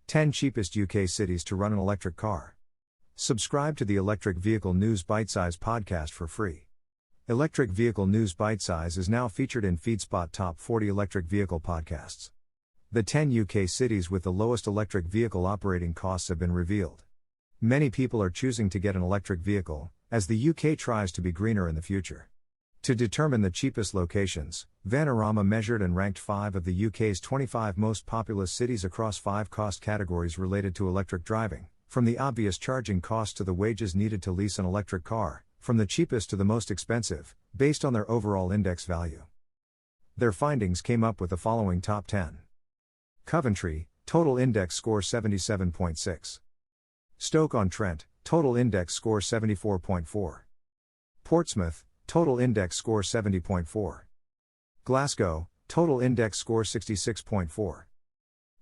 10 Cheapest UK Cities to Run an Electric Car. Subscribe to the Electric Vehicle News Bitesize podcast for free. Electric Vehicle News Bitesize is now featured in FeedSpot Top 40 Electric Vehicle Podcasts. The 10 UK cities with the lowest electric vehicle operating costs have been revealed. Many people are choosing to get an electric vehicle, as the UK tries to be greener in the future. To determine the cheapest locations, Vanarama measured and ranked 5 of the UK's 25 most populous cities across 5 cost categories related to electric driving, from the obvious charging cost to the wages needed to lease an electric car, from the cheapest to the most expensive, based on their overall index value. Their findings came up with the following top 10. Coventry, total index score 77.6. Stoke-on-Trent, total index score 74.4. Portsmouth, total index score 70.4. Glasgow, total index score 66.4.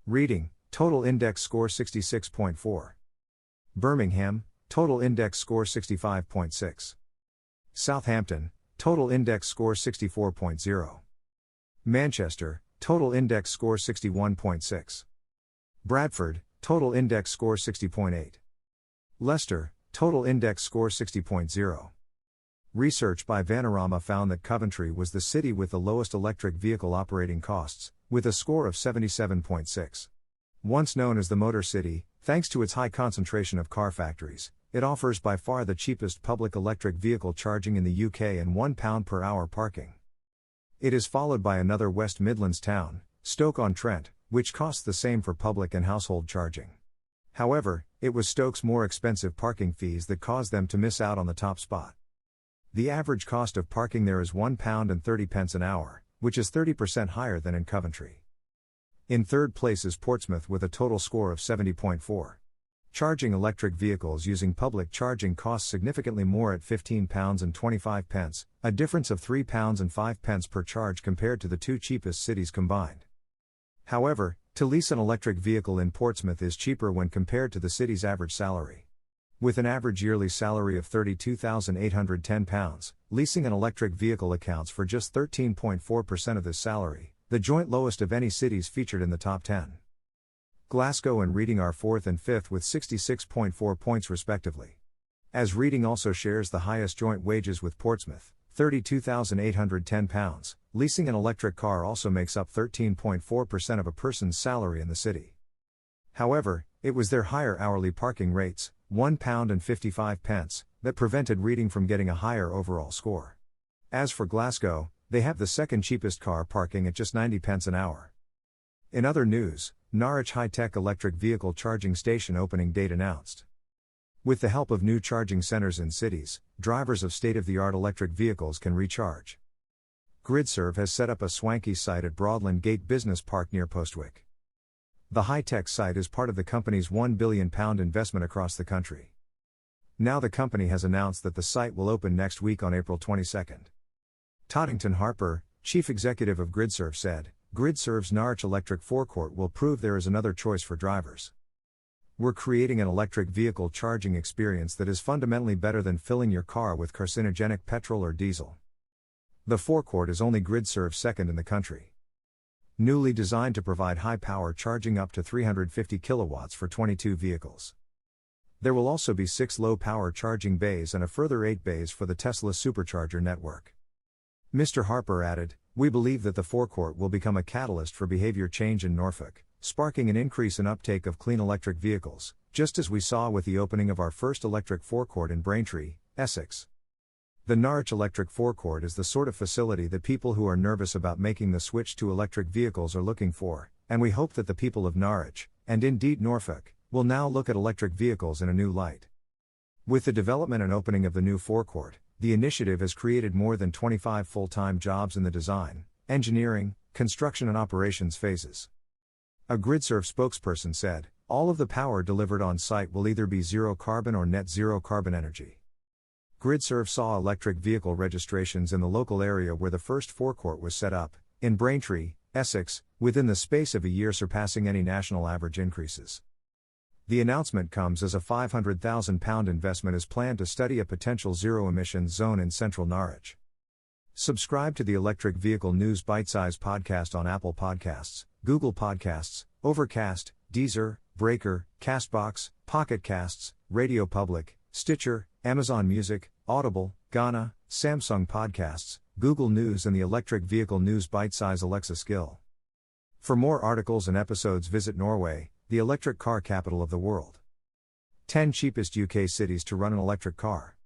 Reading, total index score 66.4. Birmingham, total index score 65.6. Southampton, total index score 64.0. Manchester, total index score 61.6. Bradford, total index score 60.8. Leicester, total index score 60.0. Research by Vanarama found that Coventry was the city with the lowest electric vehicle operating costs, with a score of 77.6. Once known as the Motor City, thanks to its high concentration of car factories, it offers by far the cheapest public electric vehicle charging in the UK and £1 per hour parking. It is followed by another West Midlands town, Stoke-on-Trent, which costs the same for public and household charging. However, it was Stoke's more expensive parking fees that caused them to miss out on the top spot. The average cost of parking there is £1.30 an hour, which is 30% higher than in Coventry. In third place is Portsmouth with a total score of 70.4. Charging electric vehicles using public charging costs significantly more at £15.25, a difference of £3.05 per charge compared to the two cheapest cities combined. However, to lease an electric vehicle in Portsmouth is cheaper when compared to the city's average salary. With an average yearly salary of £32,810, leasing an electric vehicle accounts for just 13.4% of this salary, the joint lowest of any cities featured in the top 10. Glasgow and Reading are 4th and 5th with 66.4 points respectively. As Reading also shares the highest joint wages with Portsmouth, £32,810, leasing an electric car also makes up 13.4% of a person's salary in the city. However, it was their higher hourly parking rates, £1.55, that prevented Reading from getting a higher overall score. As for Glasgow, they have the second cheapest car parking at just 90p an hour. In other news, Norwich high-tech electric vehicle charging station opening date announced. With the help of new charging centers in cities, drivers of state-of-the-art electric vehicles can recharge. GridServe has set up a swanky site at Broadland Gate Business Park near Postwick. The high-tech site is part of the company's £1 billion investment across the country. Now the company has announced that the site will open next week on April 22. Toddington Harper, chief executive of GridServe said, "GridServe's Norwich electric forecourt will prove there is another choice for drivers. We're creating an electric vehicle charging experience that is fundamentally better than filling your car with carcinogenic petrol or diesel." The forecourt is only GridServe's second in the country. Newly designed to provide high-power charging up to 350 kilowatts for 22 vehicles. There will also be 6 low-power charging bays and a further 8 bays for the Tesla supercharger network. Mr. Harper added, "We believe that the forecourt will become a catalyst for behavior change in Norfolk, sparking an increase in uptake of clean electric vehicles, just as we saw with the opening of our first electric forecourt in Braintree, Essex." The Norwich electric forecourt is the sort of facility that people who are nervous about making the switch to electric vehicles are looking for, and we hope that the people of Norwich, and indeed Norfolk, will now look at electric vehicles in a new light. With the development and opening of the new forecourt, the initiative has created more than 25 full-time jobs in the design, engineering, construction and operations phases. A GridServe spokesperson said, "All of the power delivered on site will either be zero carbon or net zero carbon energy." GridServe saw electric vehicle registrations in the local area where the first forecourt was set up, in Braintree, Essex, within the space of a year surpassing any national average increases. The announcement comes as a £500,000 investment is planned to study a potential zero-emissions zone in central Norwich. Subscribe to the Electric Vehicle News Bitesize podcast on Apple Podcasts, Google Podcasts, Overcast, Deezer, Breaker, Castbox, Pocket Casts, Radio Public, Stitcher, Amazon Music, Audible, Ghana, Samsung Podcasts, Google News and the Electric Vehicle News Bitesize Alexa skill. For more articles and episodes visit Norway, the electric car capital of the world. 10 cheapest UK cities to run an electric car.